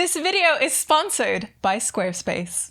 This video is sponsored by Squarespace.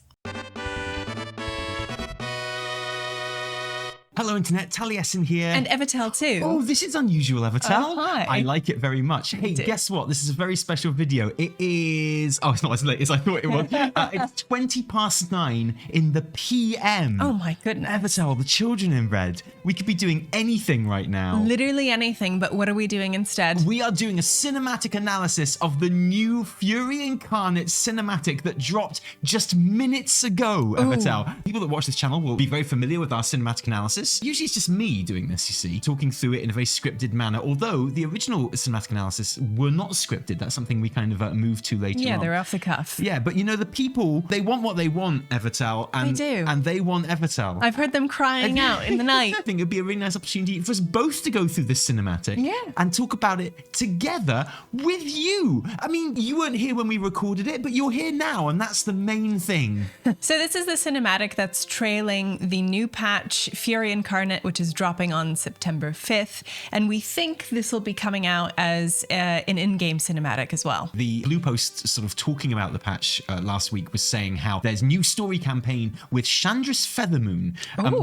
Hello Internet, Taliesin here. And Evitel too. Oh, this is unusual, Evitel. Oh, hi. I like it very much. Hey, guess what? This is a very special video. It is... Oh, it's not as late as I thought it was. It's 9:20 in the PM. Oh my goodness. Evitel, the children in red. We could be doing anything right now. Literally anything, but what are we doing instead? We are doing a cinematic analysis of the new Fury Incarnate cinematic that dropped just minutes ago, Evitel. People that watch this channel will be very familiar with our cinematic analysis. Usually it's just me doing this, you see, talking through it in a very scripted manner, although the original cinematic analysis were not scripted. That's something we kind of moved to later on. Yeah, they're off the cuff. Yeah, but you know, the people, they want what they want, Evitel. And, They do. And they want Evitel. I've heard them crying out in the night. I think it'd be a really nice opportunity for us both to go through this cinematic and talk about it together with you. I mean, you weren't here when we recorded it, but you're here now, and that's the main thing. So this is the cinematic that's trailing the new patch, Fury Incarnate, which is dropping on September 5th. And we think this will be coming out as an in-game cinematic as well. The Blue Post sort of talking about the patch last week was saying how there's new story campaign with Chandra's Feathermoon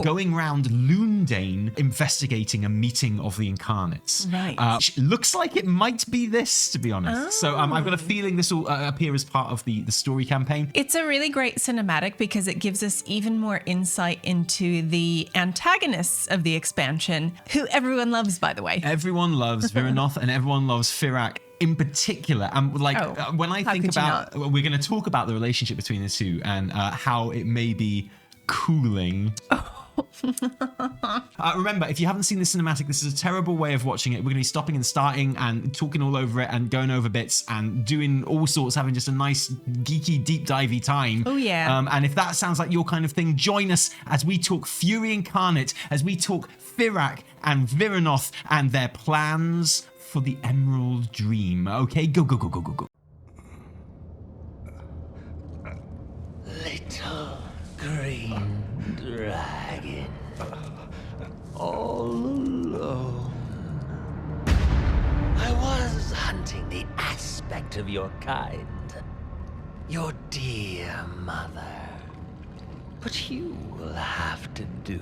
going around Lundane investigating a meeting of the Incarnates. Right. Which looks like it might be this, to be honest. So I've got a feeling this will appear as part of the story campaign. It's a really great cinematic because it gives us even more insight into the antagonists of the expansion, who everyone loves, by the way. Everyone loves Vyranoth and everyone loves Fyrakk in particular. And when I think about, we're going to talk about the relationship between the two and how it may be cooling. Remember, if you haven't seen the cinematic, this is a terrible way of watching it. We're going to be stopping and starting and talking all over it and going over bits and doing all sorts, having just a nice geeky deep divey time. Oh yeah. And if that sounds like your kind of thing, join us as we talk Fury Incarnate, as we talk Fyrakk and Vyranoth and their plans for the Emerald Dream. Okay, go, go, go, go, go, go. Little green dragon, all alone. I was hunting the aspect of your kind, your dear mother. But you will have to do.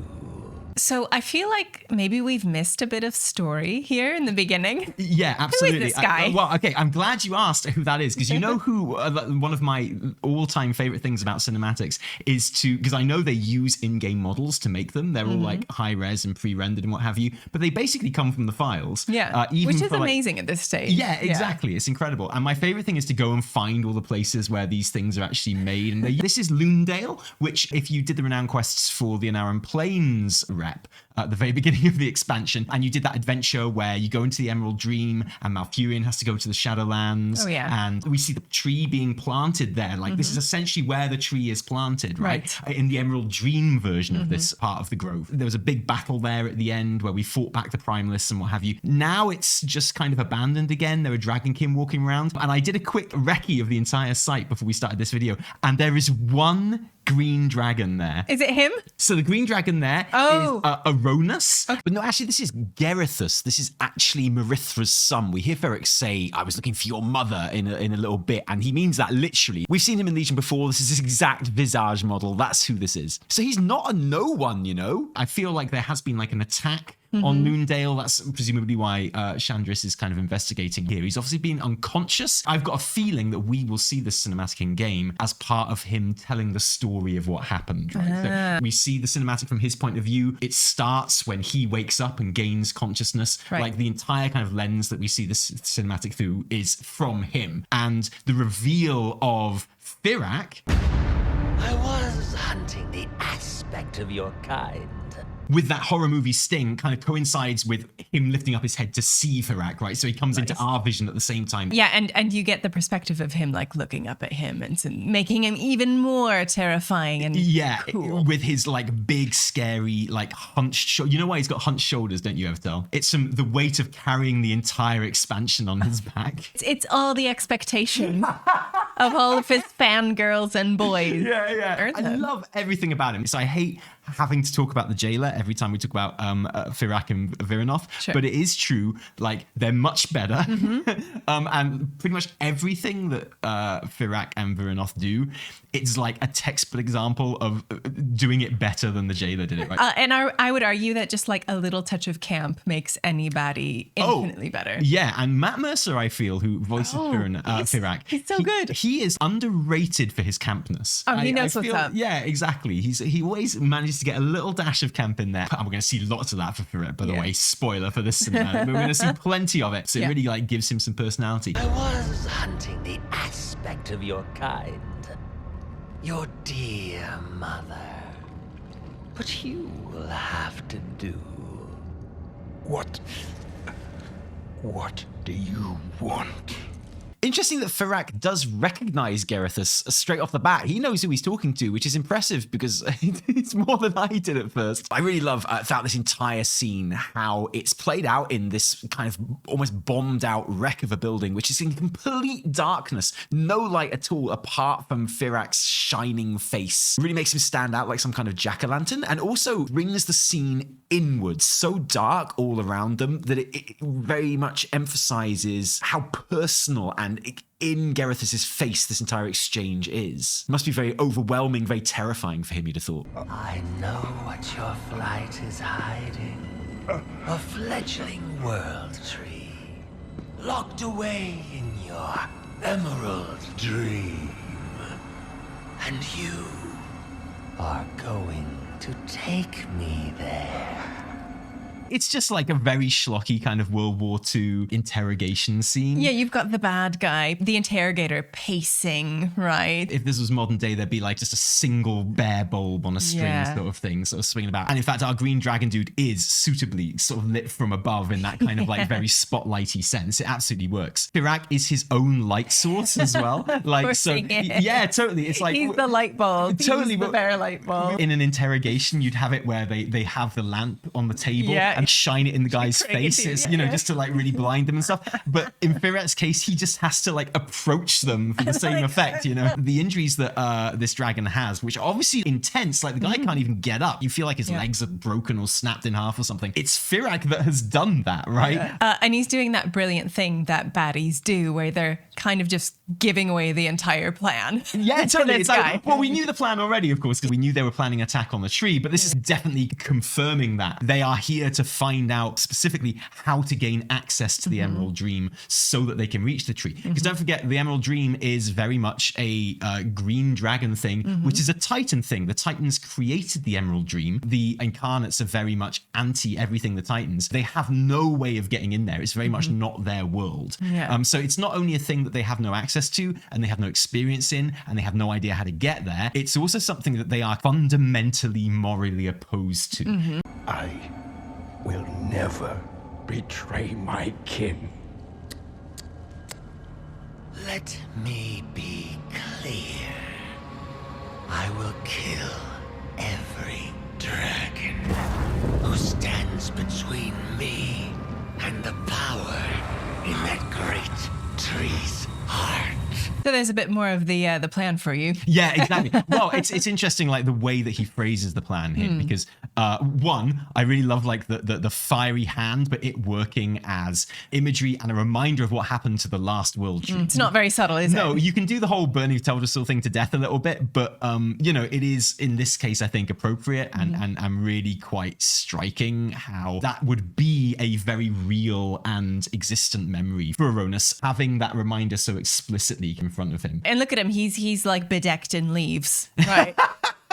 So I feel like maybe we've missed a bit of story here in the beginning. Yeah, absolutely. Who is this guy? Well, okay, I'm glad you asked who that is, because you know who one of my all-time favorite things about cinematics is because I know they use in-game models to make them. They're all like high-res and pre-rendered and what have you, but they basically come from the files. Yeah, even which is amazing at this stage. Yeah, exactly. It's incredible. And my favorite thing is to go and find all the places where these things are actually made. And this is Lundale, which if you did the renown quests for the Anaran Plains rep at the very beginning of the expansion, and you did that adventure where you go into the Emerald Dream and Malfurion has to go to the Shadowlands. Oh, yeah. And we see the tree being planted there. Like this is essentially where the tree is planted, right? In the Emerald Dream version of this part of the grove. There was a big battle there at the end where we fought back the Primalists and what have you. Now it's just kind of abandoned again. There are Dragonkin walking around. And I did a quick recce of the entire site before we started this video, and there is one green dragon there. Is it him? So the green dragon there is Aronas. Okay. But no, actually, this is Gerithus. This is actually Marithra's son. We hear Fyrakk say, I was looking for your mother in a little bit, and he means that literally. We've seen him in Legion before. This is his exact visage model. That's who this is. So he's not a no one, you know? I feel like there has been like an attack on Lundale. That's presumably why Chandris is kind of investigating here. He's obviously been unconscious. I've got a feeling that we will see this cinematic in game as part of him telling the story of what happened. Right? So we see the cinematic from his point of view. It starts when he wakes up and gains consciousness. Right. Like the entire kind of lens that we see this cinematic through is from him. And the reveal of Fyrakk. I was hunting the aspect of your kind. With that horror movie sting kind of coincides with him lifting up his head to see Fyrakk, right? So he comes into our vision at the same time. Yeah, and you get the perspective of him like looking up at him and making him even more terrifying and cool. With his like big, scary, like hunched shoulders. You know why he's got hunched shoulders, don't you, Evitel? It's the weight of carrying the entire expansion on his back. It's all the expectation of all of his fangirls and boys. Yeah. I love everything about him. So I hate having to talk about the jailer every time we talk about Fyrakk and Vyranoth, but it is true, like, they're much better. And pretty much everything that Fyrakk and Vyranoth do, it's like a textbook example of doing it better than the jailer did it, right? And I would argue that just like a little touch of camp makes any baddie infinitely better. Yeah, and Matt Mercer, I feel, who voices Fyrakk. He's so good. He is underrated for his campness. Oh, he knows what's up. Yeah, exactly. He always manages to get a little dash of camp in there. And we're going to see lots of that for Fyrakk, by the way. Spoiler for this cinema. But we're going to see plenty of it. So it really like gives him some personality. I was hunting the aspect of your kind. Your dear mother. But you will have to do. What do you want? Interesting that Fyrakk does recognize Gethric straight off the bat. He knows who he's talking to, which is impressive because it's more than I did at first. I really love throughout this entire scene how it's played out in this kind of almost bombed out wreck of a building, which is in complete darkness. No light at all apart from Fyrakk's shining face. Really makes him stand out like some kind of jack-o'-lantern, and also brings the scene inwards. So dark all around them that it very much emphasizes how personal and in Gethric face this entire exchange is. It must be very overwhelming, very terrifying for him, you'd have thought. I know what your flight is hiding. A fledgling world tree, locked away in your emerald dream. And you are going to take me there. It's just like a very schlocky kind of World War II interrogation scene. Yeah, you've got the bad guy, the interrogator pacing, right? If this was modern day, there'd be like just a single bare bulb on a string sort of thing, sort of swinging about. And in fact, our green dragon dude is suitably sort of lit from above in that kind of like very spotlighty sense. It absolutely works. Fyrakk is his own light source as well. Like, so yeah, totally. It's like he's the light bulb. Totally. He's the bare light bulb. In an interrogation, you'd have it where they have the lamp on the table and shine it in the guy's face, just to like really blind them and stuff. But in Fyrakk's case, he just has to like approach them for the same effect, The injuries that this dragon has, which are obviously intense, like the guy can't even get up. You feel like his legs are broken or snapped in half or something. It's Fyrakk that has done that, right? And he's doing that brilliant thing that baddies do where they're kind of just giving away the entire plan. Yeah, totally. It's like, well, we knew the plan already, of course, because we knew they were planning an attack on the tree, but this is definitely confirming that. They are here to find out specifically how to gain access to the Emerald Dream so that they can reach the tree. Because don't forget, the Emerald Dream is very much a green dragon thing, which is a Titan thing. The Titans created the Emerald Dream. The Incarnates are very much anti everything the Titans. They have no way of getting in there. It's very much not their world. So it's not only a thing that they have no access to and they have no experience in and they have no idea how to get there. It's also something that they are fundamentally morally opposed to. I will never betray my kin. Let me be clear. I will kill every dragon who stands between me and the power in that great tree's heart. So there's a bit more of the plan for you. Yeah, exactly. Well, it's interesting, like the way that he phrases the plan here, because one, I really love like the fiery hand, but it working as imagery and a reminder of what happened to the last world tree. It's not very subtle, is it? No, you can do the whole burning of Teldrassil thing to death a little bit, but it is in this case I think appropriate and really quite striking how that would be a very real and existent memory for Aronis, having that reminder so explicitly in front of him. And look at him, he's like bedecked in leaves, right?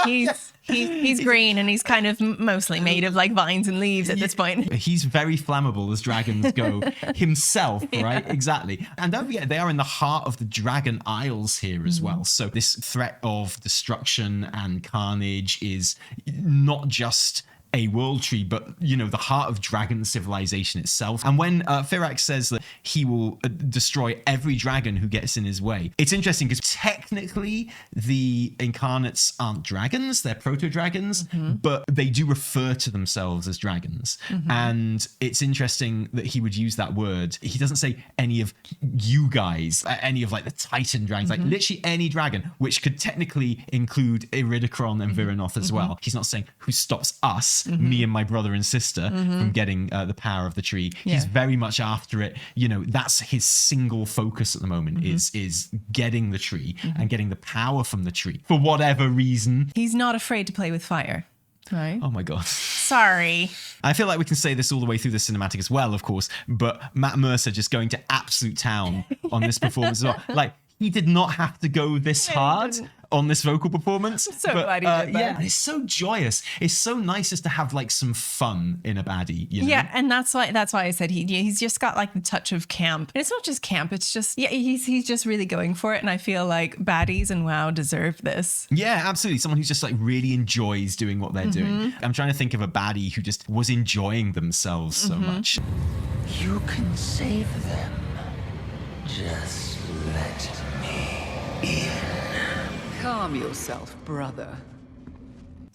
He's green and he's kind of mostly made of like vines and leaves at this point. He's very flammable as dragons go himself, right? Exactly. And don't forget, they are in the heart of the Dragon Isles here as well. So this threat of destruction and carnage is not just a world tree, but, the heart of dragon civilization itself. And when Fyrakk says that he will destroy every dragon who gets in his way, it's interesting because technically the Incarnates aren't dragons, they're proto-dragons, but they do refer to themselves as dragons. And it's interesting that he would use that word. He doesn't say any of you guys, any of like the Titan dragons, like literally any dragon, which could technically include Iridikron and Vyranoth as well. He's not saying who stops us, me and my brother and sister, from getting the power of the tree. He's very much after it. That's his single focus at the moment is getting the tree and getting the power from the tree for whatever reason. He's not afraid to play with fire. Right. Oh my God. Sorry. I feel like we can say this all the way through the cinematic as well, of course, but Matt Mercer just going to absolute town on this performance as well. Like, he did not have to go this hard on this vocal performance. I'm so glad he did that. Yeah, it's so joyous. It's so nice just to have like some fun in a baddie. Yeah, and that's why I said he's just got like the touch of camp. And it's not just camp. It's just he's just really going for it. And I feel like baddies and WoW deserve this. Yeah, absolutely. Someone who's just like really enjoys doing what they're doing. I'm trying to think of a baddie who just was enjoying themselves so much. You can save them. Just let me in. Calm yourself, brother.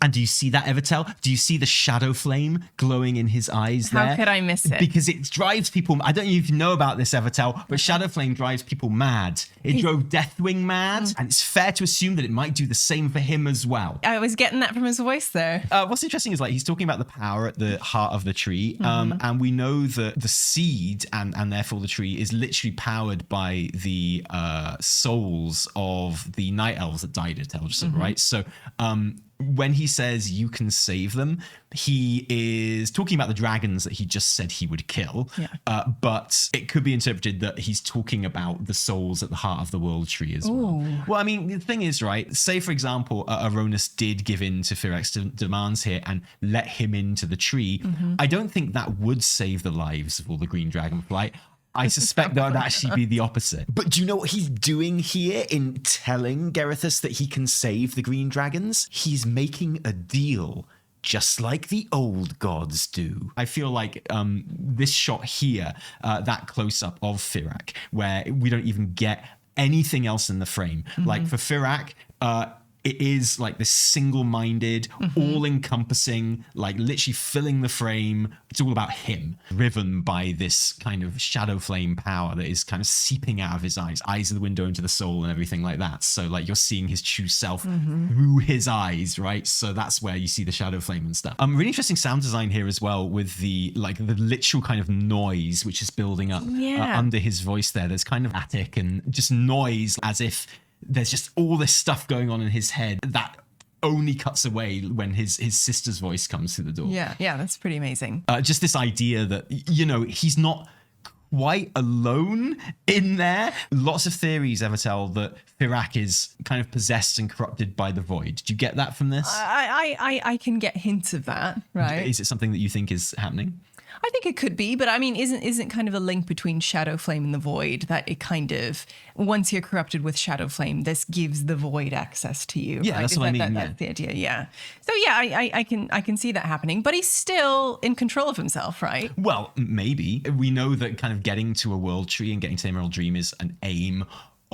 And do you see that, Evitel? Do you see the shadow flame glowing in his eyes there? How could I miss it? Because it drives people... I don't know if you know about this, Evitel, but shadow flame drives people mad. It drove Deathwing mad, and it's fair to assume that it might do the same for him as well. I was getting that from his voice there. What's interesting is like he's talking about the power at the heart of the tree, and we know that the seed and therefore the tree is literally powered by the souls of the night elves that died at Taliesin, right? So when he says you can save them, he is talking about the dragons that he just said he would kill. But it could be interpreted that he's talking about the souls at the heart of the world tree as well. Well, I mean, the thing is, right, say, for example, Aronis did give in to Fyrakk's demands here and let him into the tree. I don't think that would save the lives of all the green dragonflight. I suspect that would actually be the opposite. But do you know what he's doing here in telling Gethric that he can save the green dragons? He's making a deal, just like the old gods do. I feel like this shot here, that close-up of Fyrakk, where we don't even get anything else in the frame. Like for Fyrakk, it is like this single-minded, all-encompassing, like literally filling the frame. It's all about him, driven by this kind of shadow flame power that is kind of seeping out of his eyes. Eyes are the window into the soul and everything like that. So like you're seeing his true self through his eyes, right? So that's where you see the shadow flame and stuff. Really interesting sound design here as well with the literal kind of noise which is building up under his voice there. There's kind of attic and just noise as if there's just all this stuff going on in his head that only cuts away when his sister's voice comes through the door. Yeah, that's pretty amazing. Just this idea that, he's not quite alone in there. Lots of theories, Evitel, that Fyrakk is kind of possessed and corrupted by the void. Did you get that from this? I can get hints of that, right? Is it something that you think is happening? I think it could be, but I mean, isn't kind of a link between Shadow Flame and the Void that it kind of, once you're corrupted with Shadow Flame, this gives the Void access to you. Yeah, right? that's what I mean. That's the idea. Yeah. So yeah, I can see that happening, but he's still in control of himself, right? Well, maybe. We know that kind of getting to a world tree and getting to the Emerald Dream is an aim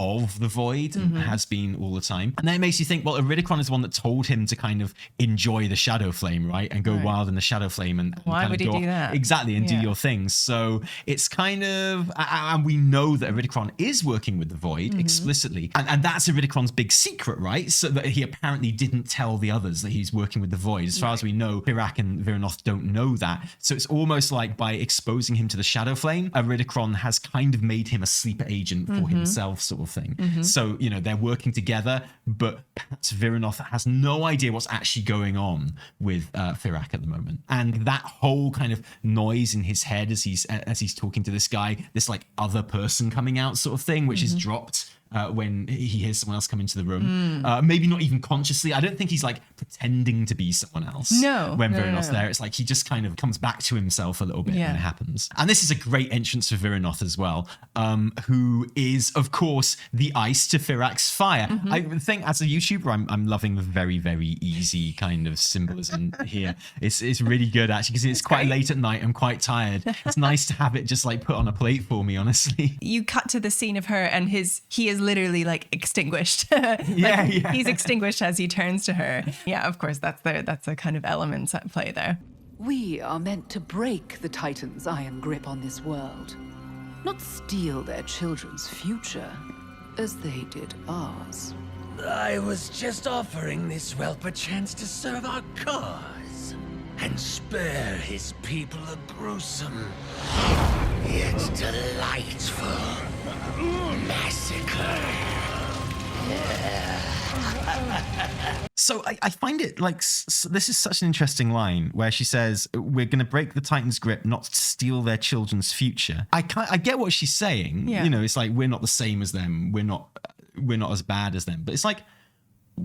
of the void and has been all the time. And then it makes you think, well, Iridikron is the one that told him to kind of enjoy the shadow flame, right? And go wild in the shadow flame and why kind would of he do that? Exactly, and do your things. So it's kind of, and we know that Iridikron is working with the void explicitly. And that's Iridikron's big secret, right? So that he apparently didn't tell the others that he's working with the void. As far as we know, Fyrakk and Vyranoth don't know that. So it's almost like by exposing him to the shadow flame, Iridikron has kind of made him a sleeper agent for himself, sort of thing. So, they're working together, but perhaps Vyranoth has no idea what's actually going on with Fyrakk at the moment. And that whole kind of noise in his head as he's talking to this guy, this like other person coming out sort of thing, which is dropped when he hears someone else come into the room. Maybe not even consciously. I don't think he's like pretending to be someone else. No. When Vyranoth's there, it's like he just kind of comes back to himself a little bit when it happens. And this is a great entrance for Vyranoth as well, who is, of course, the ice to Fyrakk's fire. I think as a YouTuber, I'm loving the very, very easy kind of symbolism here. It's really good, actually, because it's quite late at night. I'm quite tired. It's nice to have it just like put on a plate for me, honestly. You cut to the scene of her and he is literally like extinguished. He's extinguished as he turns to her. Yeah, of course, that's a kind of elements at play there. We are meant to break the Titan's iron grip on this world, not steal their children's future, as they did ours. I was just offering this whelp a chance to serve our cause and spare his people a gruesome yet delightful massacre. So I find it like this is such an interesting line where she says we're going to break the Titan's grip, not steal their children's future. I get what she's saying. Yeah. You know, it's like we're not the same as them. We're not as bad as them. But it's like,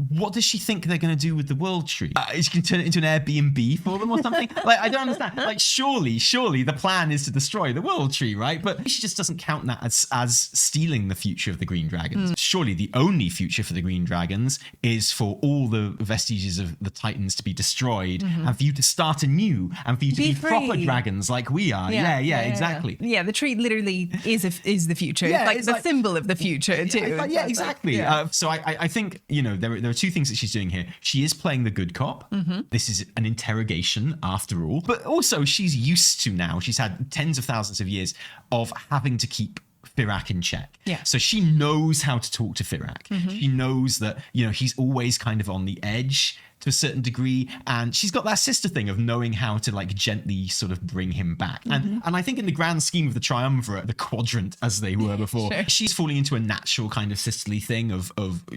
what does she think they're going to do with the world tree? Is she going to turn it into an Airbnb for them or something? Like, I don't understand. Like, surely the plan is to destroy the world tree, right? But she just doesn't count that as stealing the future of the Green Dragons. Surely the only future for the Green Dragons is for all the vestiges of the Titans to be destroyed and for you to start anew and for you to be proper dragons like we are. Yeah, exactly. Yeah, the tree literally is the future. Yeah, it's like the symbol of the future too. Yeah, exactly. So I think, you know, there are two things that she's doing here. She is playing the good cop. This is an interrogation after all, but also she's used to now. She's had tens of thousands of years of having to keep Fyrakk in check. Yeah. So she knows how to talk to Fyrakk. She knows that, you know, he's always kind of on the edge to a certain degree, and she's got that sister thing of knowing how to like gently sort of bring him back. And I think in the grand scheme of the triumvirate, the quadrant as they were before, she's falling into a natural kind of sisterly thing of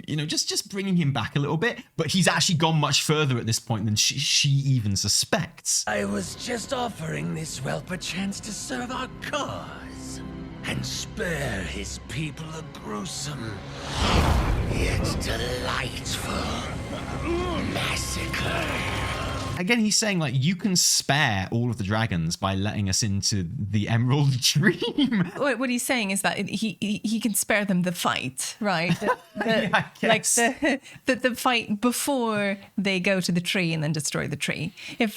you know, just bringing him back a little bit. But he's actually gone much further at this point than she even suspects. I was just offering this whelp a chance to serve our cause and spare his people a gruesome yet delightful massacre. Again, he's saying, like, you can spare all of the dragons by letting us into the Emerald Dream. What he's saying is that he can spare them the fight, right? I guess. Like the fight before they go to the tree and then destroy the tree. If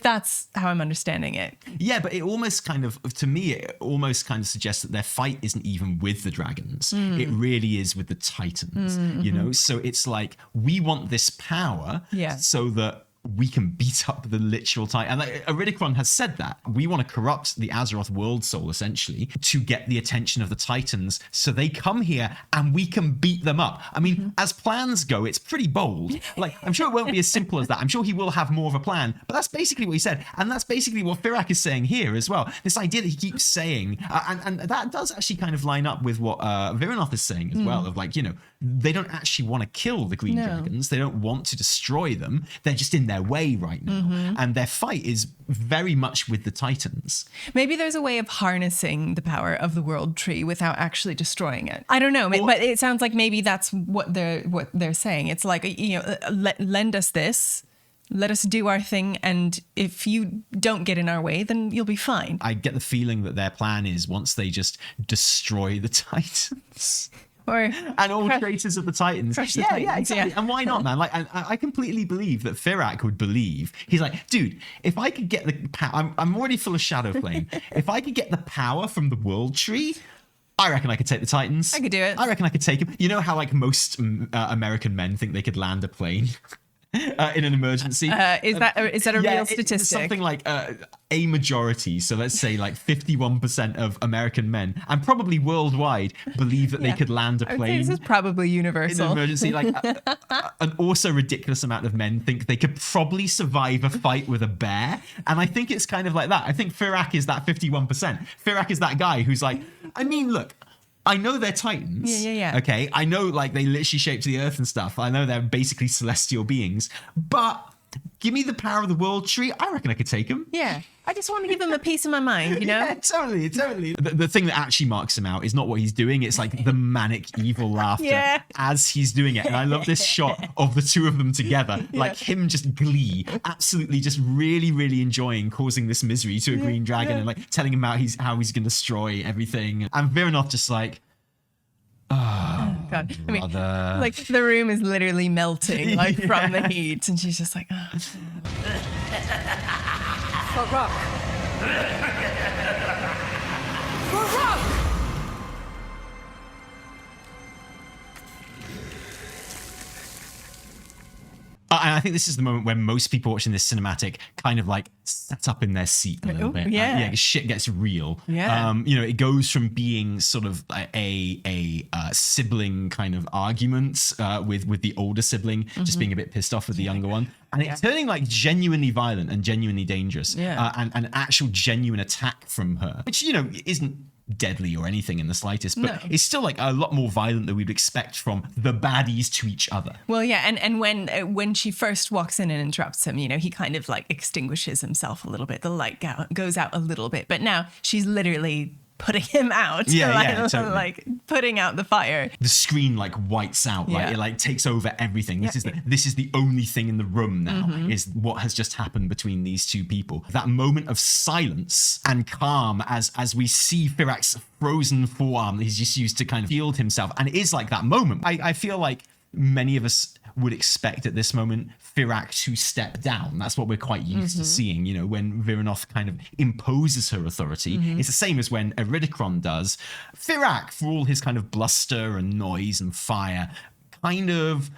that's how I'm understanding it. Yeah, but it almost kind of, to me, it almost kind of suggests that their fight isn't even with the dragons. It really is with the Titans, you know? So it's like, we want this power so that we can beat up the literal Titan. And Iridikron has said that. We want to corrupt the Azeroth world soul, essentially, to get the attention of the Titans so they come here and we can beat them up. I mean, as plans go, it's pretty bold. Like, I'm sure it won't be as simple as that. I'm sure he will have more of a plan. But that's basically what he said. And that's basically what Fyrakk is saying here as well. This idea that he keeps saying, and that does actually kind of line up with what Vyranoth is saying as well, of like, you know, they don't actually want to kill the Green Dragons. They don't want to destroy them. They're just in their way right now. And their fight is very much with the Titans. Maybe there's a way of harnessing the power of the World Tree without actually destroying it. I don't know, but it sounds like maybe that's what they're saying. It's like, you know, lend us this. Let us do our thing, and if you don't get in our way, then you'll be fine. I get the feeling that their plan is once they just destroy the Titans... and all traitors of the Titans. Yeah, exactly. And why not, man? Like, I completely believe that Fyrakk would believe. He's like, dude, if I could get the power, I'm already full of shadow flame. If I could get the power from the World Tree, I reckon I could take the Titans. I could do it. I reckon I could take him. You know how like most American men think they could land a plane in an emergency? Is that a real statistic? It's something like a majority, so let's say like 51% of American men, and probably worldwide, believe that they could land a plane. This is probably universal. In an emergency, like an also ridiculous amount of men think they could probably survive a fight with a bear, and I think it's kind of like that. I think Fyrakk is that 51%. Fyrakk is that guy who's like, I mean, look, I know they're Titans. Yeah. Okay, I know like they literally shape to the earth and stuff. I know they're basically celestial beings, but give me the power of the world tree. I reckon I could take him. Yeah. I just want to give him a piece of my mind, you know? Yeah, totally. The thing that actually marks him out is not what he's doing. It's like the manic evil laughter as he's doing it. And I love this shot of the two of them together, like him just glee, absolutely just really, really enjoying causing this misery to a green dragon and like telling him about how he's going to destroy everything. And Vyranoth just like, oh, God. I mean, like the room is literally melting like from the heat. And she's just like, oh. Fyrakk! Fyrakk! And I think this is the moment when most people watching this cinematic kind of like set up in their seat a little bit. Yeah. Shit gets real. Yeah. It goes from being sort of a sibling kind of argument with the older sibling, just being a bit pissed off with the younger one. And it's turning like genuinely violent and genuinely dangerous. Yeah. And an actual genuine attack from her, which, isn't deadly or anything in the slightest, but it's still like a lot more violent than we'd expect from the baddies to each other. Well, yeah, and when she first walks in and interrupts him, he kind of like extinguishes himself a little bit. The light goes out a little bit, but now she's literally putting him out, totally. like putting out the fire. The screen like whites out, like it like takes over everything. This is the only thing in the room now is what has just happened between these two people. That moment of silence and calm as we see Fyrakk's frozen forearm that he's just used to kind of shield himself, and it is like that moment. I feel like many of us would expect at this moment Fyrakk to step down. That's what we're quite used to seeing, when Vyranoth kind of imposes her authority. It's the same as when Iridikron does. Fyrakk, for all his kind of bluster and noise and fire, kind of,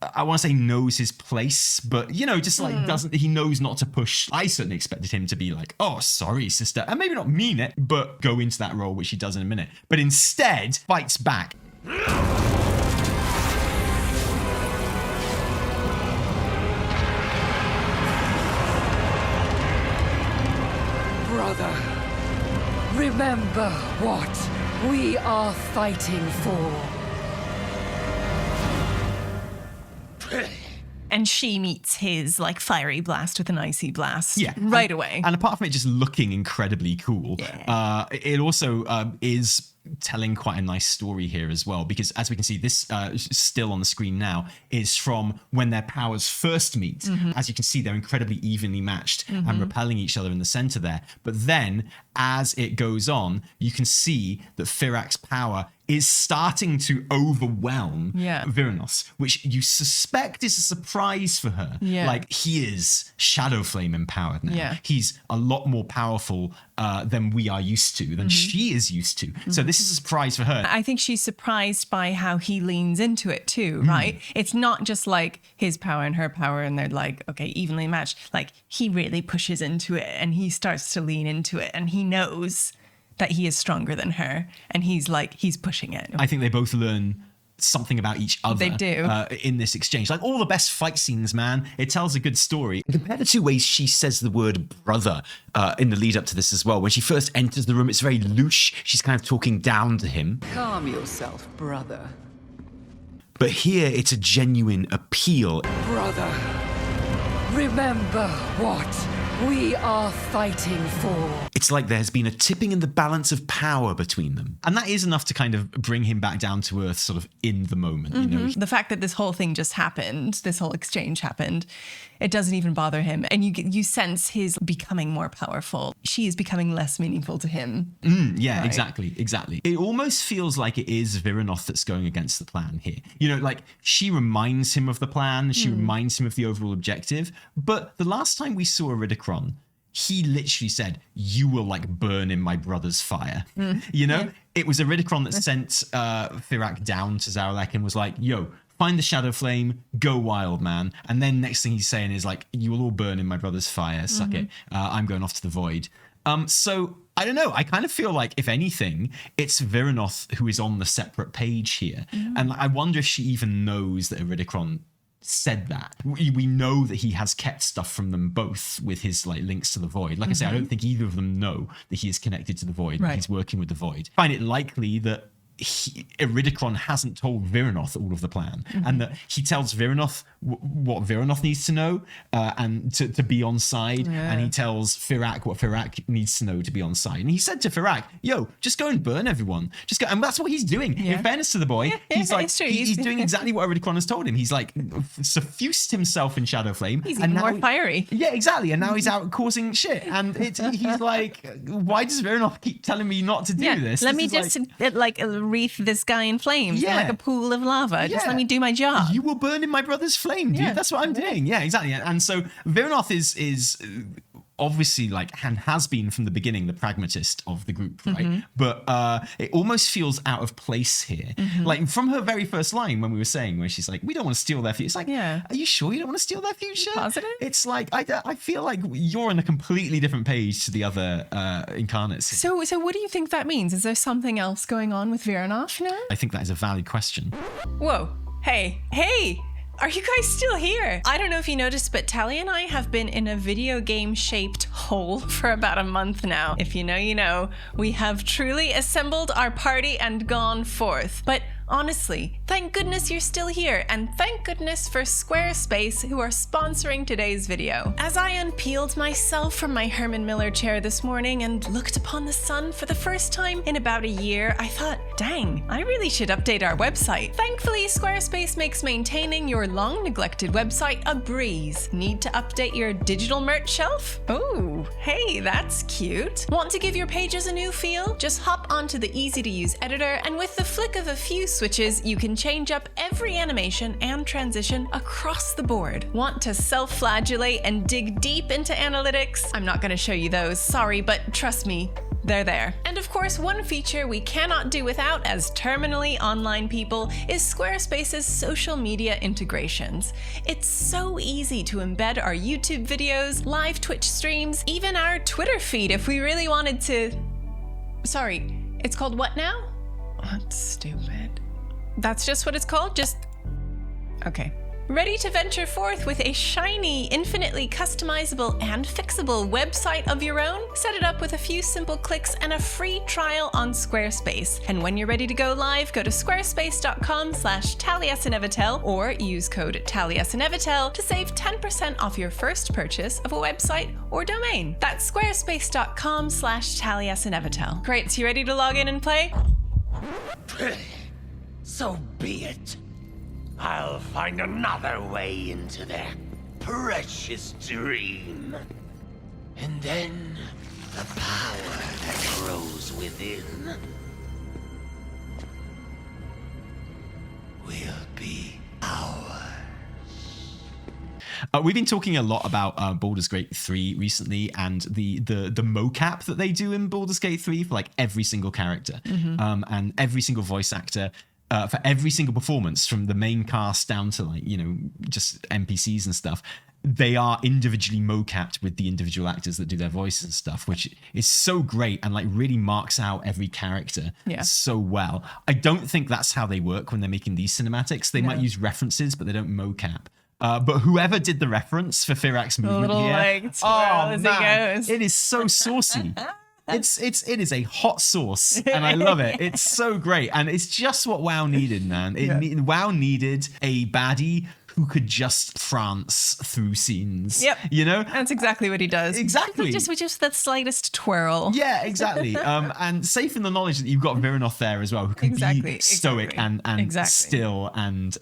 I want to say knows his place, but, just like he knows not to push. I certainly expected him to be like, oh, sorry, sister, and maybe not mean it, but go into that role, which he does in a minute. But instead, fights back. Brother, remember what we are fighting for. And she meets his like fiery blast with an icy blast right away. And apart from it just looking incredibly cool, it also is telling quite a nice story here as well, because as we can see, this still on the screen now is from when their powers first meet. As you can see, they're incredibly evenly matched and repelling each other in the center there. But then as it goes on, you can see that Fyrakk's power is starting to overwhelm Vyranoth, which you suspect is a surprise for her. Like, he is Shadow Flame empowered now. He's a lot more powerful than we are used to, than she is used to. So this is a surprise for her. I think she's surprised by how he leans into it too, right? It's not just like his power and her power and they're like, okay, evenly matched. Like, he really pushes into it and he starts to lean into it and he knows that he is stronger than her and he's pushing it. I think they both learn something about each other. They do. In this exchange. Like all the best fight scenes, man. It tells a good story. Compared to two ways she says the word brother in the lead up to this as well. When she first enters the room, it's very louche. She's kind of talking down to him. Calm yourself, brother. But here it's a genuine appeal. Brother, remember what we are fighting for. It's like there's been a tipping in the balance of power between them. And that is enough to kind of bring him back down to earth sort of in the moment, The fact that this whole thing just happened, this whole exchange happened, it doesn't even bother him. And you sense his becoming more powerful. She is becoming less meaningful to him. Right? Exactly. It almost feels like it is Vyranoth that's going against the plan here. Like she reminds him of the plan. She reminds him of the overall objective. But the last time we saw Iridikron, he literally said, you will like burn in my brother's fire. It was Iridikron that sent Fyrakk down to Zaralek and was like, yo, find the Shadow Flame, go wild, man. And then next thing he's saying is like, you will all burn in my brother's fire, suck it. I'm going off to the void. So I don't know. I kind of feel like, if anything, it's Vyranoth who is on the separate page here. And I wonder if she even knows that Iridikron said that. We know that he has kept stuff from them both with his like links to the void. Like I say, I don't think either of them know that he is connected to the void, that he's working with the void. I find it likely that Iridikron hasn't told Vyranoth all of the plan, and that he tells Vyranoth what Vyranoth needs to know and to be on side. Yeah. And he tells Fyrakk what Fyrakk needs to know to be on side. And he said to Fyrakk, yo, just go and burn everyone. Just go. And that's what he's doing. In fairness to the boy, he's like, he's doing exactly what Iridikron has told him. He's like suffused himself in Shadowflame. He's even more fiery. Yeah, exactly. And now he's out causing shit. And he's like, why does Vyranoth keep telling me not to do this? Let me just wreath this guy in flames like a pool of lava. Just let me do my job. You will burn in my brother's flame, dude. That's what I'm doing. Yeah, exactly. And so Vyranoth is obviously and has been from the beginning the pragmatist of the group, right? But it almost feels out of place here. Like from her very first line when we were saying where she's like, we don't want to steal their future. It's like, are you sure you don't want to steal their future? Positive? It's like, I feel like you're on a completely different page to the other incarnates. So what do you think that means? Is there something else going on with Vyranoth now? I think that is a valid question. Whoa. Hey. Are you guys still here? I don't know if you noticed, but Talie and I have been in a video game shaped hole for about a month now. If you know, you know. We have truly assembled our party and gone forth. But honestly, thank goodness you're still here, and thank goodness for Squarespace, who are sponsoring today's video. As I unpeeled myself from my Herman Miller chair this morning and looked upon the sun for the first time in about a year, I thought, dang, I really should update our website. Thankfully, Squarespace makes maintaining your long-neglected website a breeze. Need to update your digital merch shelf? Oh, hey, that's cute. Want to give your pages a new feel? Just hop onto the easy-to-use editor, and with the flick of a few switches, you can change up every animation and transition across the board. Want to self-flagellate and dig deep into analytics? I'm not going to show you those, sorry, but trust me, they're there. And of course, one feature we cannot do without as terminally online people is Squarespace's social media integrations. It's so easy to embed our YouTube videos, live Twitch streams, even our Twitter feed if we really wanted to... Sorry, it's called what now? That's stupid. That's just what it's called? Okay. Ready to venture forth with a shiny, infinitely customizable and fixable website of your own? Set it up with a few simple clicks and a free trial on Squarespace. And when you're ready to go live, go to squarespace.com/Taliesin Evitel or use code Taliesin Evitel to save 10% off your first purchase of a website or domain. That's squarespace.com/Taliesin Evitel. Great, so you ready to log in and play? So be it. I'll find another way into their precious dream. And then the power that grows within will be ours. We've been talking a lot about Baldur's Gate 3 recently, and the mocap that they do in Baldur's Gate 3 for like every single character and every single voice actor. For every single performance, from the main cast down to just NPCs and stuff, they are individually mocapped with the individual actors that do their voices and stuff, which is so great and really marks out every character so well. I don't think that's how they work when they're making these cinematics. They might use references, but they don't mocap. But whoever did the reference for Fyrakk's movement here, it is so saucy. It is a hot sauce, and I love it. It's so great, and it's just what WoW needed, man. WoW needed a baddie who could just prance through scenes. Yep. You know? That's exactly what he does. Exactly. With just that slightest twirl. Yeah, exactly. And safe in the knowledge that you've got Vyranoth there as well, who can be stoic and still and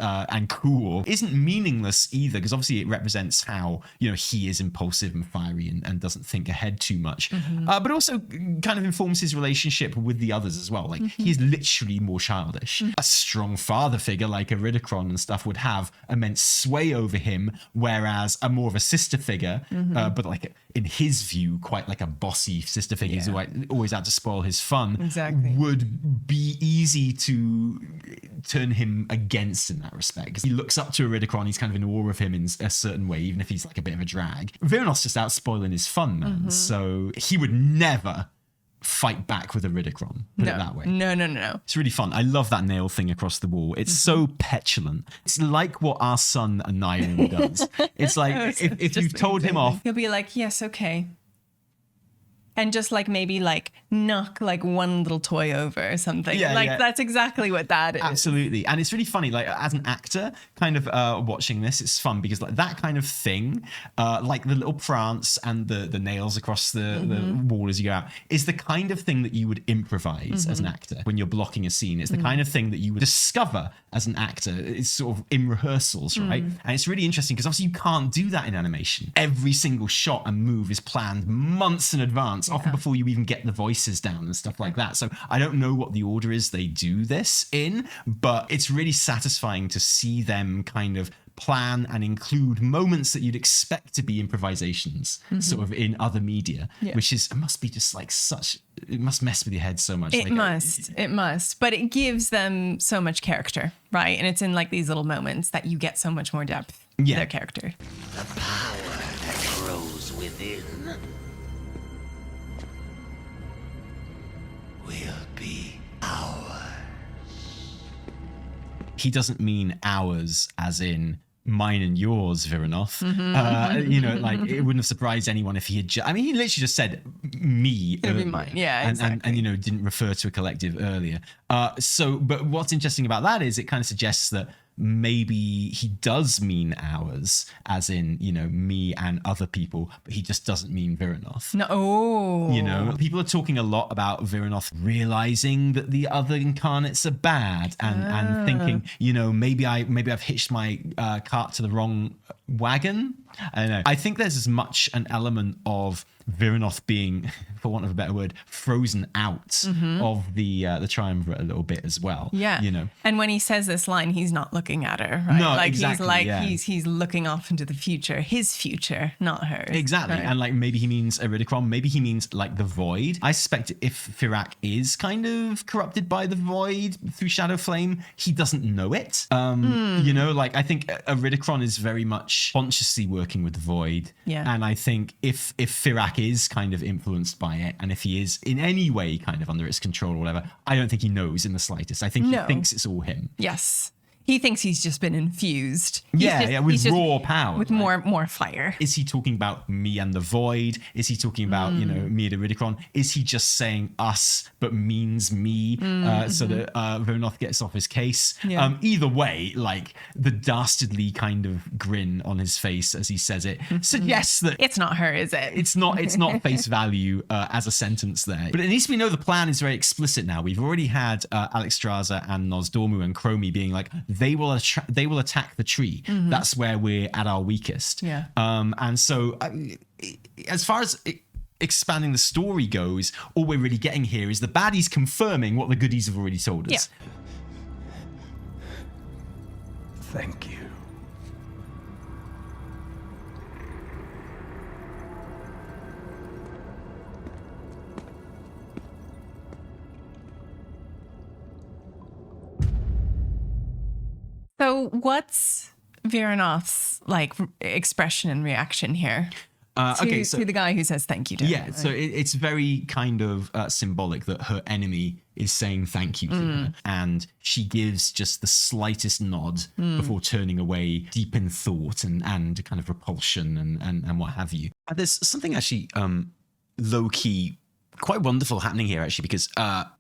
cool. Isn't meaningless either, because obviously it represents how, he is impulsive and fiery and doesn't think ahead too much. But also kind of informs his relationship with the others as well. He's literally more childish. A strong father figure like Iridikron and stuff would have immense sway over him, whereas a more of a sister figure, but in his view, quite like a bossy sister figure who's always out to spoil his fun, would be easy to turn him against in that respect. Because he looks up to Iridikron, he's kind of in awe of him in a certain way, even if he's like a bit of a drag. Vyranoth's just out spoiling his fun, man. So he would never fight back with Iridikron, put it that way. No. It's really fun. I love that nail thing across the wall. It's so petulant. It's like what our son Anairin does. It's like if you've told him off, he'll be like, yes, okay. And just like maybe like knock like one little toy over or something. Yeah, like yeah. that's exactly what that is. Absolutely. And it's really funny, like as an actor kind of watching this, it's fun because like that kind of thing, like the little prance and the nails across the wall as you go out, is the kind of thing that you would improvise as an actor when you're blocking a scene. It's the kind of thing that you would discover as an actor. It's sort of in rehearsals, right? And it's really interesting because obviously you can't do that in animation. Every single shot and move is planned months in advance, often before you even get the voices down and stuff like that. So I don't know what the order is they do this in, but it's really satisfying to see them kind of plan and include moments that you'd expect to be improvisations sort of in other media, which is, it must be just like such, it must mess with your head so much. It must, but it gives them so much character, right? And it's in like these little moments that you get so much more depth to their character. The power that grows within will be ours. He doesn't mean ours as in mine and yours, Vyranoth. You know, like it wouldn't have surprised anyone if he had I mean, he literally just said me It'll be earlier, mine. Yeah, exactly. and you know, didn't refer to a collective earlier. But what's interesting about that is it kind of suggests that maybe he does mean ours, as in, you know, me and other people, but he just doesn't mean Vyranoth. No. You know, people are talking a lot about Vyranoth realizing that the other incarnates are bad and thinking, you know, maybe I've hitched my cart to the wrong wagon. I don't know. I think there's as much an element of Vyranoth being, for want of a better word, frozen out of the triumvirate a little bit as well. Yeah. You know. And when he says this line, he's not looking at her, right? No, like exactly, he's looking off into the future, his future, not hers. Exactly. Right? And like maybe he means Iridikron, maybe he means like the void. I suspect if Fyrakk is kind of corrupted by the void through Shadow Flame, he doesn't know it. You know, like I think Iridikron is very much consciously working with the void. Yeah. And I think if Fyrakk is kind of influenced by it, and if he is in any way kind of under its control or whatever, I don't think he knows in the slightest. I think he thinks it's all him. Yes. He thinks he's just been infused. With raw power. With more fire. Is he talking about me and the void? Is he talking about, you know, me and Iridikron? Is he just saying us but means me so that Vyranoth gets off his case? Yeah. Either way, like the dastardly kind of grin on his face as he says it suggests that It's not her, is it? it's not face value as a sentence there. But at least we know the plan is very explicit now. We've already had Alexstrasza and Nosdormu and Chromie being like, they will attack the tree. That's where we're at our weakest. Yeah. And so as far as expanding the story goes, all we're really getting here is the baddies confirming what the goodies have already told us. Yeah. Thank you. So what's Vyranoth's like expression and reaction here? To the guy who says thank you to her. So it's very kind of symbolic that her enemy is saying thank you to her, and she gives just the slightest nod before turning away, deep in thought and kind of repulsion and what have you. There's something actually low-key quite wonderful happening here, actually, because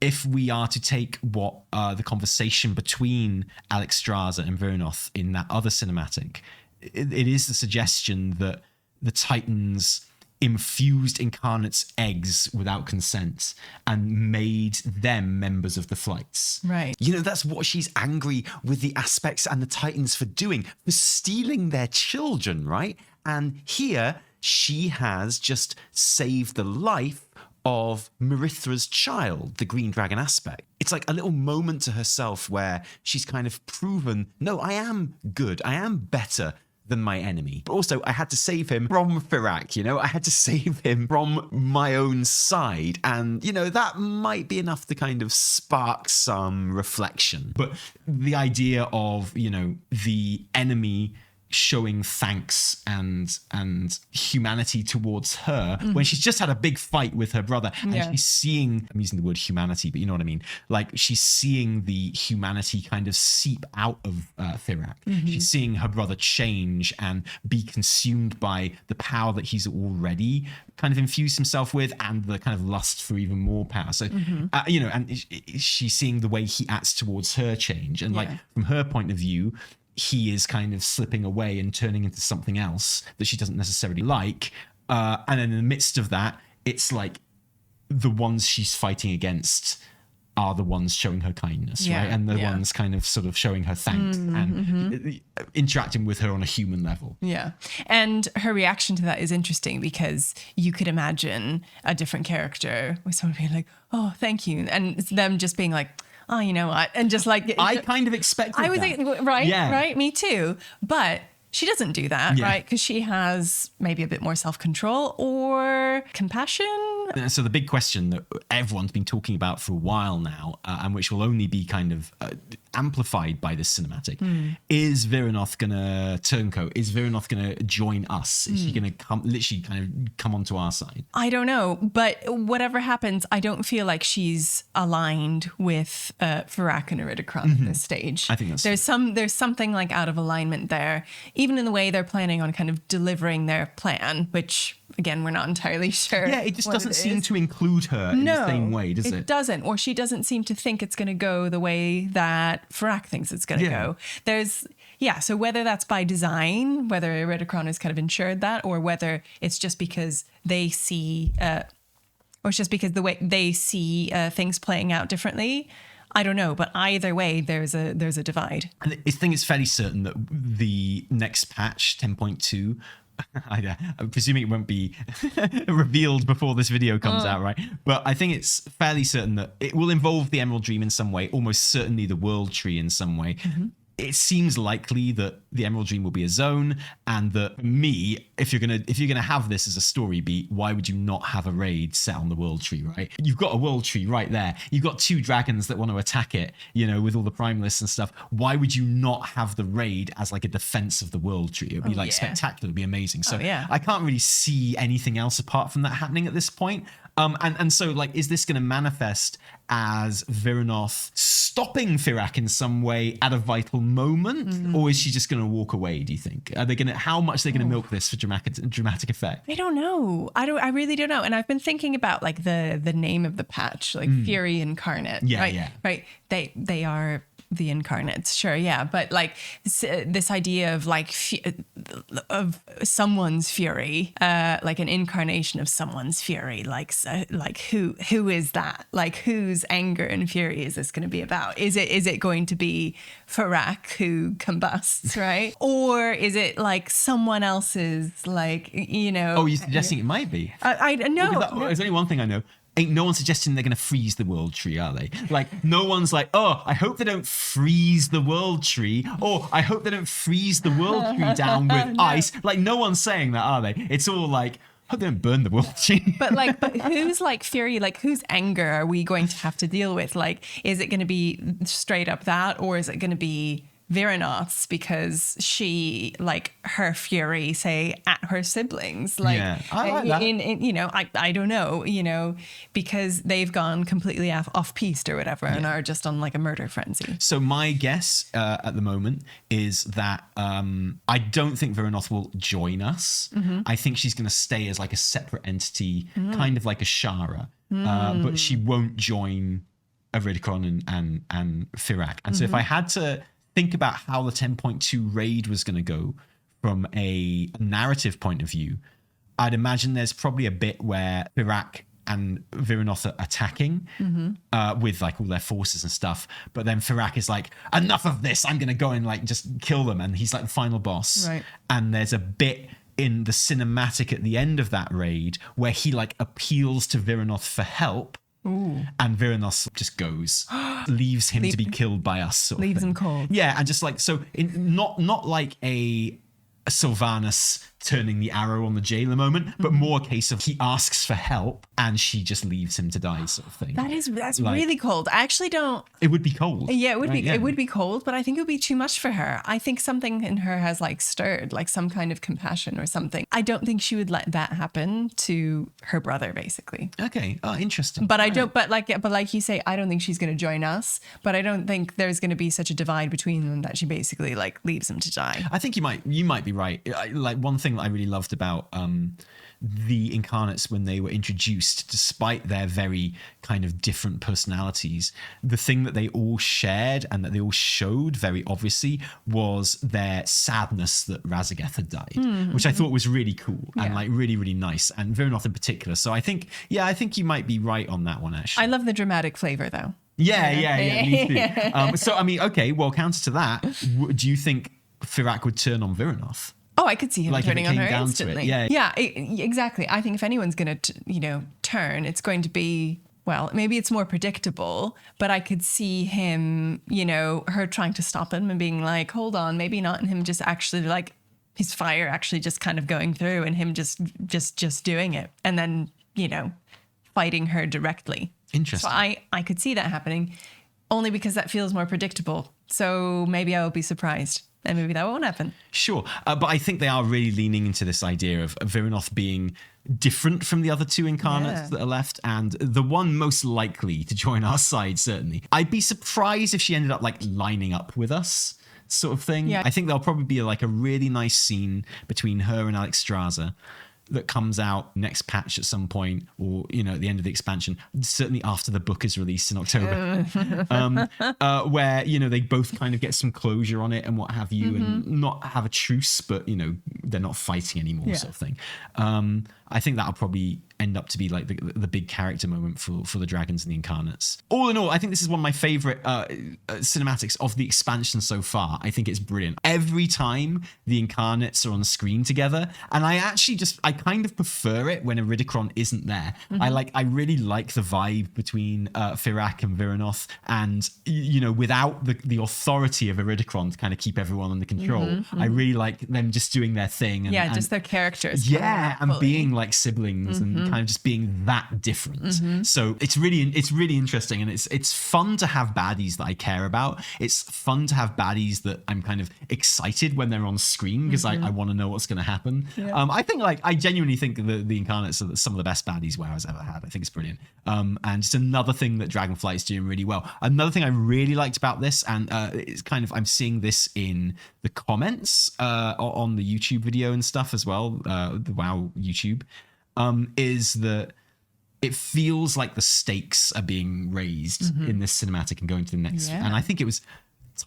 if we are to take what the conversation between Alexstrasza and Vyranoth in that other cinematic, it is the suggestion that the Titans infused Incarnates' eggs without consent and made them members of the flights. Right. You know, that's what she's angry with the aspects and the Titans for doing, for stealing their children, right? And here she has just saved the life of Marithra's child, the Green Dragon aspect. It's like a little moment to herself where she's kind of proven, no, I am good. I am better than my enemy. But also, I had to save him from Fyrakk, you know? I had to save him from my own side. And, you know, that might be enough to kind of spark some reflection. But the idea of, you know, the enemy showing thanks and humanity towards her when she's just had a big fight with her brother, and she's seeing, I'm using the word humanity, but you know what I mean, like she's seeing the humanity kind of seep out of Fyrakk. She's seeing her brother change and be consumed by the power that he's already kind of infused himself with, and the kind of lust for even more power. So you know, and she's seeing the way he acts towards her change, and like from her point of view, he is kind of slipping away and turning into something else that she doesn't necessarily like. And then in the midst of that, it's like the ones she's fighting against are the ones showing her kindness, right? And the ones kind of sort of showing her thanks and interacting with her on a human level. Yeah. And her reaction to that is interesting, because you could imagine a different character with someone being like, oh, thank you. And them just being like, oh, you know what? And just like... I kind of expected that. Right? Me too. But she doesn't do that, right? Because she has maybe a bit more self-control or compassion. So the big question that everyone's been talking about for a while now, and which will only be kind of amplified by this cinematic, is Vyranoth gonna turncoat? Is Vyranoth gonna join us? Is she gonna come onto our side? I don't know, but whatever happens, I don't feel like she's aligned with Fyrakk and Iridikron at this stage. I think that's there's something like out of alignment there, even in the way they're planning on kind of delivering their plan, which again we're not entirely sure. Yeah, it just doesn't seem to include her in the same way, does it? It doesn't, or she doesn't seem to think it's going to go the way that Fyrakk thinks it's going to go. So whether that's by design, whether Iridikron has kind of ensured that, or whether it's just because they see, or it's just because the way they see things playing out differently, I don't know. But either way, there's a divide. And I think it's fairly certain that the next patch, 10.2, I'm presuming it won't be revealed before this video comes out, right? But I think it's fairly certain that it will involve the Emerald Dream in some way, almost certainly the World Tree in some way. It seems likely that the Emerald Dream will be a zone, and that if you're gonna have this as a story beat, why would you not have a raid set on the World Tree, right? You've got a World Tree right there. You've got 2 dragons that want to attack it, you know, with all the primalists and stuff. Why would you not have the raid as like a defense of the World Tree? It would be spectacular. It would be amazing. So I can't really see anything else apart from that happening at this point. And so, like, is this going to manifest as Vyranoth stopping Fyrakk in some way at a vital moment, or is she just going to walk away? Do you think? Are they going to? How much are they going to milk this for dramatic effect? I don't know. I really don't know. And I've been thinking about like the name of the patch, like Fury Incarnate. Right. They are the Incarnates, sure, yeah, but like this idea of like of someone's fury, like an incarnation of someone's fury, like who is that? Like whose anger and fury is this going to be about? Is it going to be Fyrakk who combusts, right? Or is it like someone else's, like, you know? Oh, you're suggesting it might be? I know. There's only one thing I know. Ain't no one suggesting they're going to freeze the World Tree, are they? Like, no one's like, oh, I hope they don't freeze the World Tree, or I hope they don't freeze the World Tree down with ice. Like, no one's saying that, are they? It's all like, hope they don't burn the World Tree. But who's like fury, like whose anger are we going to have to deal with? Like, is it going to be straight up that, or is it going to be Vyranoth's because she, like, her fury, say, at her siblings, like, I like that. You know, I don't know, you know, because they've gone completely off piste or whatever and are just on like a murder frenzy. So my guess at the moment is that I don't think Vyranoth will join us. I think she's going to stay as like a separate entity, kind of like a Shara, but she won't join Iridikron and Fyrakk. And so if I had to think about how the 10.2 raid was going to go from a narrative point of view, I'd imagine there's probably a bit where Fyrakk and Vyranoth are attacking with like all their forces and stuff. But then Fyrakk is like, enough of this. I'm going to go and like just kill them. And he's like the final boss. Right. And there's a bit in the cinematic at the end of that raid where he like appeals to Vyranoth for help. Ooh. And Vyranoth just goes, leaves him to be killed by us. Sort leaves of thing. Him cold. Yeah, and just like, so not like a Sylvanas turning the arrow on the jailer moment, but more a case of he asks for help and she just leaves him to die, sort of thing. That's like, really cold. I actually don't. It would be cold. Yeah, it would be. Yeah. It would be cold, but I think it would be too much for her. I think something in her has like stirred, like some kind of compassion or something. I don't think she would let that happen to her brother, basically. Okay. Oh, interesting. But I don't. But like you say, I don't think she's going to join us. But I don't think there's going to be such a divide between them that she basically like leaves him to die. I think you might be right. Like one thing that I really loved about the Incarnates when they were introduced, despite their very kind of different personalities, the thing that they all shared and that they all showed very obviously was their sadness that Razageth had died, which I thought was really cool and like really, really nice, and Vyranoth in particular. So I think you might be right on that one, actually. I love the dramatic flavor, though. Yeah, me too. So, I mean, okay, well, counter to that, do you think Fyrakk would turn on Vyranoth? Oh, I could see him like turning on her instantly. Yeah, exactly. I think if anyone's going to, turn, it's going to be, well, maybe it's more predictable, but I could see him, her trying to stop him and being like, hold on, maybe not, and him just actually like his fire actually just kind of going through and him just doing it and then, fighting her directly. Interesting. So I could see that happening only because that feels more predictable. So maybe I will be surprised. And maybe that won't happen. Sure. But I think they are really leaning into this idea of Vyranoth being different from the other two Incarnates that are left, and the one most likely to join our side, certainly. I'd be surprised if she ended up like lining up with us, sort of thing. Yeah. I think there'll probably be like a really nice scene between her and Alexstrasza that comes out next patch at some point, or at the end of the expansion, certainly after the book is released in October, where they both kind of get some closure on it and what have you, and not have a truce, but they're not fighting anymore, sort of thing. I think that'll probably end up to be like the big character moment for the dragons and the Incarnates. All in all, I think this is one of my favorite cinematics of the expansion so far. I think it's brilliant. Every time the Incarnates are on the screen together, and I kind of prefer it when Iridikron isn't there. I really like the vibe between Fyrakk and Vyranoth, and without the authority of Iridikron to kind of keep everyone under control. I really like them just doing their thing. And, just their characters. Yeah, and being like siblings and kind of just being that different. So it's really interesting, and it's fun to have baddies that I care about. It's fun to have baddies that I'm kind of excited when they're on screen because I want to know what's going to happen. I think I genuinely think the Incarnates are some of the best baddies WoW's ever had. I think it's brilliant. And just another thing that Dragonflight is doing really well. Another thing I really liked about this, and it's kind of, I'm seeing this in the comments on the YouTube video and stuff as well, the WoW YouTube, is that it feels like the stakes are being raised in this cinematic and going to the next. And I think it was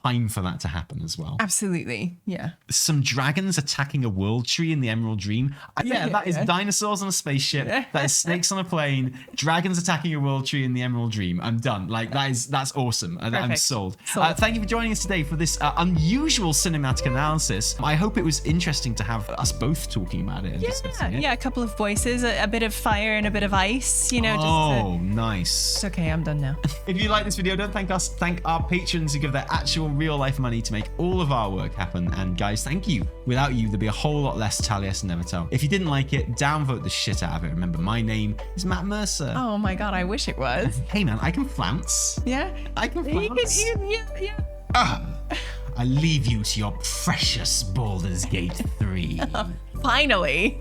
time for that to happen as well. Absolutely. Yeah. Some dragons attacking a world tree in the Emerald Dream. That is dinosaurs on a spaceship. That is snakes on a plane. Dragons attacking a world tree in the Emerald Dream. I'm done. Like that's awesome. I'm sold. Thank you for joining us today for this unusual cinematic analysis. I hope it was interesting to have us both talking about it and discussing it. Yeah, a couple of voices, a bit of fire and a bit of ice, Nice. It's okay, I'm done now. If you like this video, don't thank us. Thank our patrons who give their actual real life money to make all of our work happen. And guys, thank you. Without you, there'd be a whole lot less Taliesin and Evitel. If you didn't like it, downvote the shit out of it. Remember, my name is Matt Mercer. Oh my god, I wish it was. Hey man, I can flounce. Yeah? I can flounce. Yeah. I leave you to your precious Baldur's Gate 3. Finally.